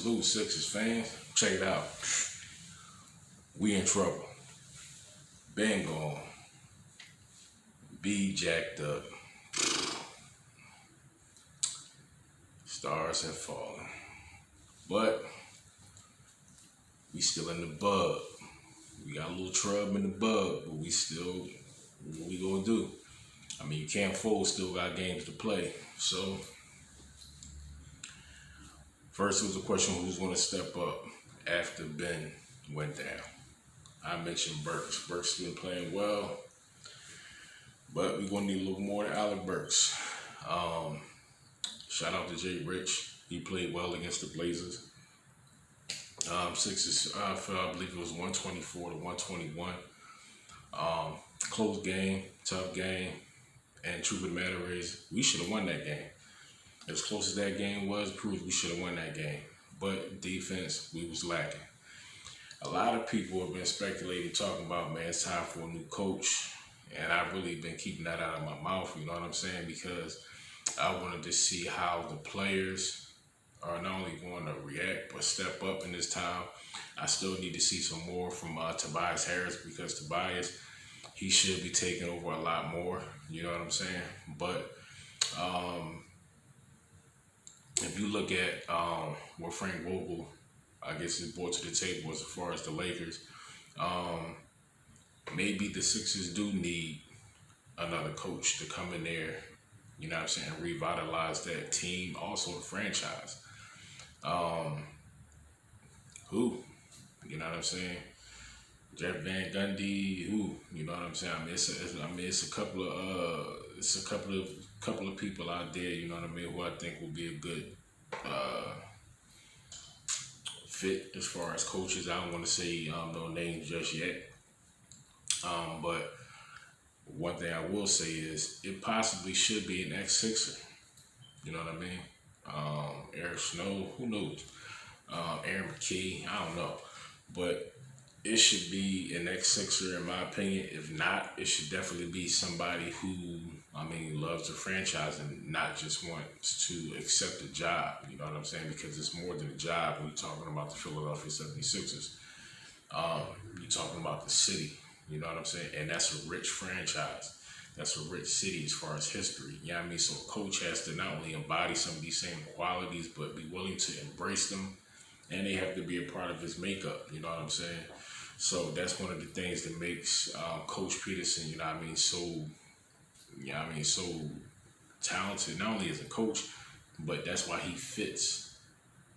Salute Sixers fans. Check it out. We in trouble. Ben gone. B jacked up. Stars have fallen. But we still in the bug. We got a little trouble in the bug, but we still, what we gonna do? I mean, you can't fold, still got games to play. So, first it was a question who's gonna step up after Ben went down. I mentioned Burks. Burks been playing well, but we're gonna need a little more than Alec Burks. Shout out to Jay Rich. He played well against the Blazers. Sixers fell, I believe it was 124 to 121. Close game, tough game, and truth of the matter is, we should have won that game. As close as that game was, proved we should have won that game. But defense, we was lacking. A lot of people have been speculating, talking about, man, it's time for a new coach. And I've really been keeping that out of my mouth, you know what I'm saying? Because I wanted to see how the players are not only going to react, but step up in this time. I still need to see some more from Tobias Harris, because Tobias, he should be taking over a lot more, you know what I'm saying? But if you look at what Frank Vogel, I guess, he brought to the table as far as the Lakers, maybe the Sixers do need another coach to come in there, you know what I'm saying, revitalize that team, also the franchise. Who? You know what I'm saying? Jeff Van Gundy, who? You know what I'm saying? I mean, it's a couple of people out there, you know what I mean, who I think will be a good fit as far as coaches. I don't want to say no names just yet. But one thing I will say is it possibly should be an ex-Sixer. You know what I mean? Eric Snow, who knows? Aaron McKee, I don't know. But it should be an ex-Sixer in my opinion. If not, it should definitely be somebody who, I mean, loves the franchise and not just wants to accept a job. You know what I'm saying? Because it's more than a job when you're talking about the Philadelphia 76ers. You're talking about the city. You know what I'm saying? And that's a rich franchise. That's a rich city as far as history. You know what I mean? So a coach has to not only embody some of these same qualities, but be willing to embrace them. And they have to be a part of his makeup. You know what I'm saying? So that's one of the things that makes Coach Peterson, you know what I mean, so, you know what I mean, so talented, not only as a coach, but that's why he fits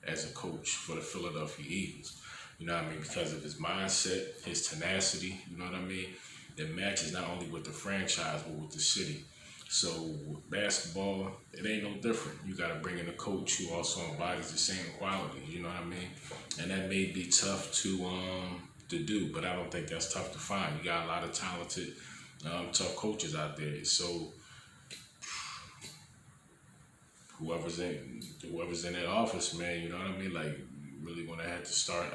as a coach for the Philadelphia Eagles. You know what I mean? Because of his mindset, his tenacity, you know what I mean? That matches not only with the franchise, but with the city. So with basketball, it ain't no different. You got to bring in a coach who also embodies the same qualities, you know what I mean? And that may be tough to do, but I don't think that's tough to find. You got a lot of talented, tough coaches out there. So whoever's in that office, man, you know what I mean? Like, really gonna have to start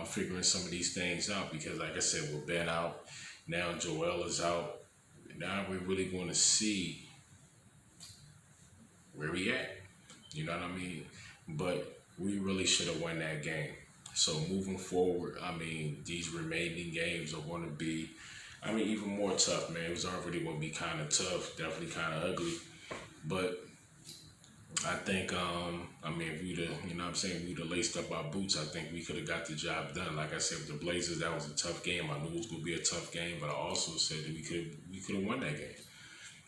figuring some of these things out, because like I said, with Ben out, now Joel is out. Now we're really going to see where we at. You know what I mean? But we really should have won that game. So moving forward, I mean, these remaining games are going to be, I mean, even more tough, man. It was already going to be kind of tough, definitely kind of ugly. But I think, I mean, if we'd have, you know what I'm saying, we'd have laced up our boots, I think we could have got the job done. Like I said, with the Blazers, that was a tough game. I knew it was going to be a tough game, but I also said that we could have won that game.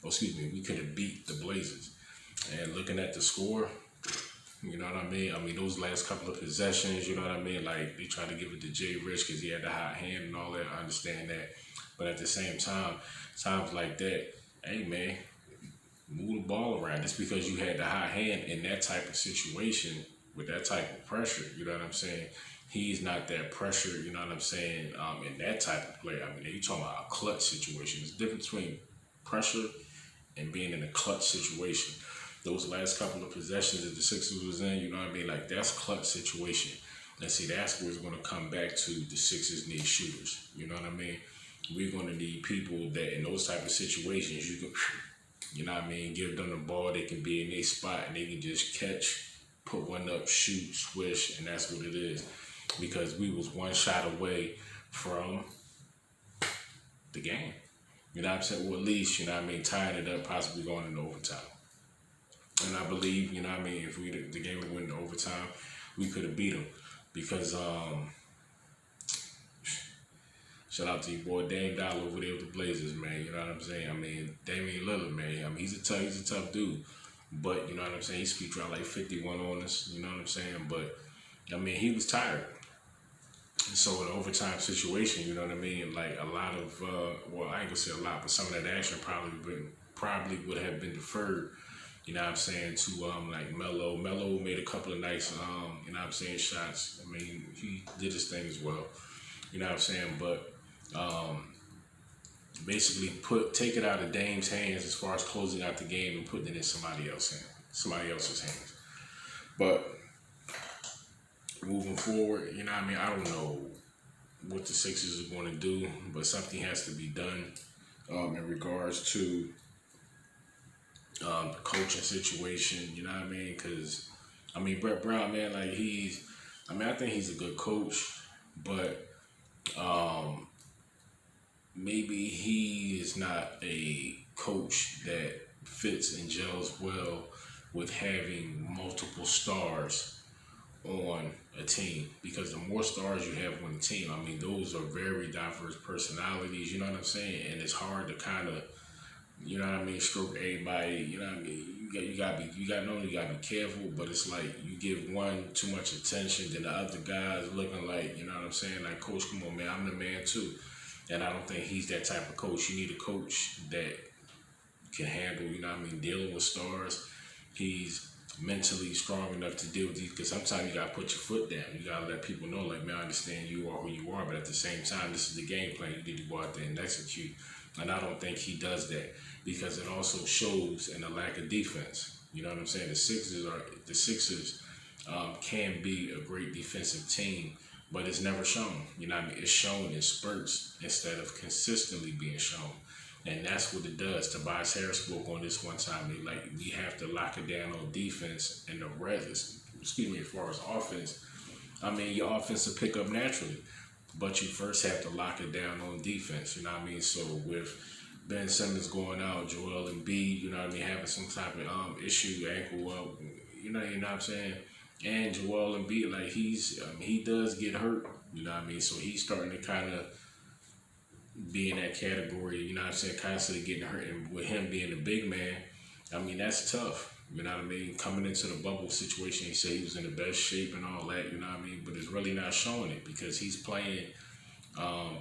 Oh, excuse me, we could have beat the Blazers. And looking at the score, you know what I mean? I mean, those last couple of possessions, you know what I mean? Like, they tried to give it to Jay Rich because he had the hot hand and all that. I understand that. But at the same time, times like that, hey, man, move the ball around. Just because you had the hot hand in that type of situation with that type of pressure, you know what I'm saying? He's not that pressure, you know what I'm saying, in that type of play. I mean, you're talking about a clutch situation. There's a difference between pressure and being in a clutch situation. Those last couple of possessions that the Sixers was in, you know what I mean? Like, that's clutch situation. And see, that's where it's going to come back to. The Sixers need shooters. You know what I mean? We're going to need people that in those type of situations, you know what I mean, give them the ball, they can be in their spot, and they can just catch put one up, shoot, swish, and that's what it is. Because we was one shot away from the game. You know what I'm saying? Or at least, you know what I mean, tying it up, possibly going into overtime. And I believe, you know what I mean, if the game would win in overtime, we could have beat them. Because shout out to your boy Dame Dollar over there with the Blazers, man. You know what I'm saying? I mean, Damian Lillard, man. I mean, he's a tough dude. But you know what I'm saying? He speaks around like 51 on us. You know what I'm saying? But I mean, he was tired. And so in an overtime situation, you know what I mean? Like a lot of, well, I ain't gonna say a lot, but some of that action probably would have been deferred. You know what I'm saying? To like Melo. Melo made a couple of nice, you know what I'm saying, shots. I mean, he did his thing as well. You know what I'm saying? But basically take it out of Dame's hands as far as closing out the game and putting it in somebody else's hands. But moving forward, you know what I mean? I don't know what the Sixers are going to do, but something has to be done in regards to the coaching situation, you know what I mean? Because, I mean, Brett Brown, man, like I think he's a good coach, but maybe he is not a coach that fits and gels well with having multiple stars on a team, because the more stars you have on the team, I mean, those are very diverse personalities, you know what I'm saying? And it's hard to kind of, you know what I mean, stroke everybody, you know what I mean? You gotta be careful, but it's like you give one too much attention, then the other guys looking like, you know what I'm saying, like, coach, come on, man, I'm the man too. And I don't think he's that type of coach. You need a coach that can handle, you know what I mean, dealing with stars. He's mentally strong enough to deal with these, because sometimes you got to put your foot down. You got to let people know, like, man, I understand you are who you are, but at the same time, this is the game plan. You need to go out there and execute. And I don't think he does that, because it also shows in a lack of defense. You know what I'm saying? The Sixers can be a great defensive team, but it's never shown. You know what I mean? It's shown in spurts instead of consistently being shown. And that's what it does. Tobias Harris spoke on this one time. We have to lock it down on defense, and the rest, as far as offense, I mean, your offense will pick up naturally, but you first have to lock it down on defense. You know what I mean? So with Ben Simmons going out, Joel Embiid, you know what I mean, having some type of issue, ankle up, you know what I'm saying? And Joel Embiid, like, he does get hurt, you know what I mean? So he's starting to kind of be in that category, you know what I'm saying, constantly getting hurt. And with him being a big man, I mean, that's tough, you know what I mean? Coming into the bubble situation, he said he was in the best shape and all that, you know what I mean? But it's really not showing it, because he's playing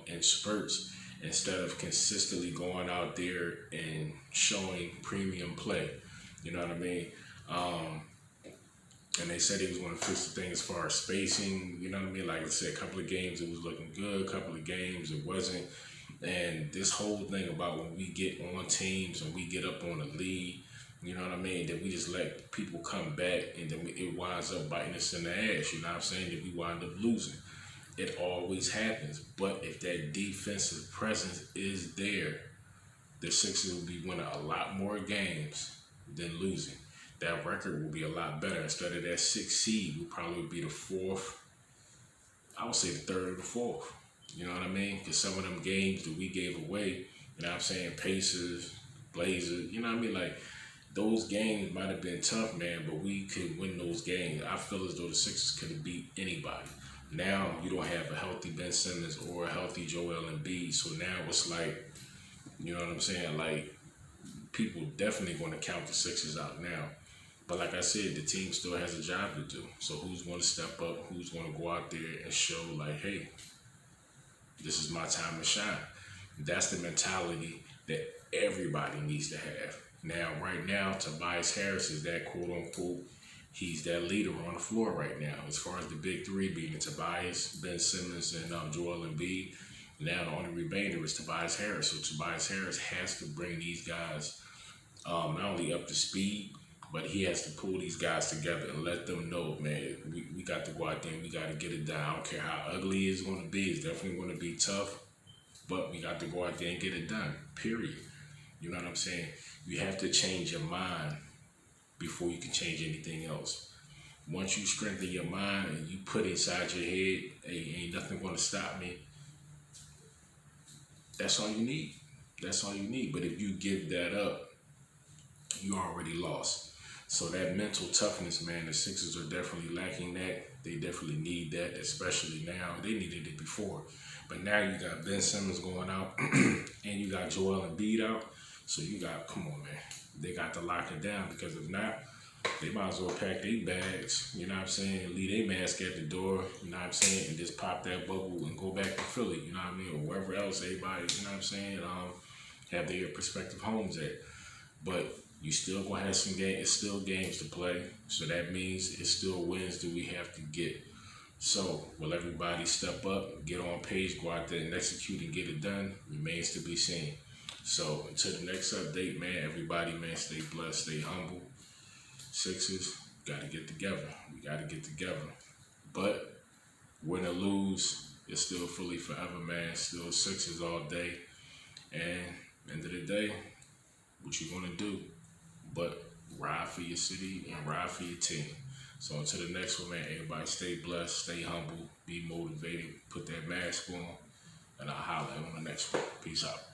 in spurts instead of consistently going out there and showing premium play, you know what I mean? And they said he was going to fix the thing as far as spacing, you know what I mean? Like I said, a couple of games it was looking good, a couple of games it wasn't. And this whole thing about when we get on teams and we get up on a lead, you know what I mean, that we just let people come back, and then it winds up biting us in the ass, you know what I'm saying, that we wind up losing. It always happens. But if that defensive presence is there, the Sixers will be winning a lot more games than losing. That record will be a lot better. Instead of that 6th seed, we'll probably be the 4th. I would say the 3rd or the 4th. You know what I mean? Because some of them games that we gave away, you know what I'm saying, Pacers, Blazers, you know what I mean? Like, those games might have been tough, man, but we could win those games. I feel as though the Sixers could have beat anybody. Now you don't have a healthy Ben Simmons or a healthy Joel Embiid, so now it's like, you know what I'm saying? Like, people definitely going to count the Sixers out now. But like I said, the team still has a job to do. So who's going to step up? Who's going to go out there and show, like, hey, this is my time to shine? That's the mentality that everybody needs to have. Now, right now, Tobias Harris is that quote-unquote, he's that leader on the floor right now. As far as the big three being Tobias, Ben Simmons, and Joel Embiid, now the only remainder is Tobias Harris. So Tobias Harris has to bring these guys not only up to speed, but he has to pull these guys together and let them know, man, we got to go out there and we got to get it done. I don't care how ugly it's going to be. It's definitely going to be tough, but we got to go out there and get it done, period. You know what I'm saying? You have to change your mind before you can change anything else. Once you strengthen your mind and you put inside your head, hey, ain't nothing gonna stop me. That's all you need. That's all you need. But if you give that up, you already lost. So that mental toughness, man, the Sixers are definitely lacking that. They definitely need that, especially now. They needed it before. But now you got Ben Simmons going out and you got Joel Embiid out. So you got, come on, man. They got to lock it down, because if not, they might as well pack their bags, you know what I'm saying, leave their mask at the door, you know what I'm saying, and just pop that bubble and go back to Philly, you know what I mean, or wherever else everybody, you know what I'm saying, have their prospective homes at. But you still gonna have some games, it's still games to play, so that means it's still wins that we have to get. So will everybody step up, get on page, go out there and execute and get it done? Remains to be seen. So until the next update, man, everybody, man, stay blessed, stay humble. Sixers, gotta get together. We gotta get together. But win or lose, it's still Philly forever, man. Still Sixers all day. And end of the day, what you gonna do? But ride for your city and ride for your team. So until the next one, man, everybody stay blessed, stay humble, be motivated, put that mask on, and I'll holler on the next one. Peace out.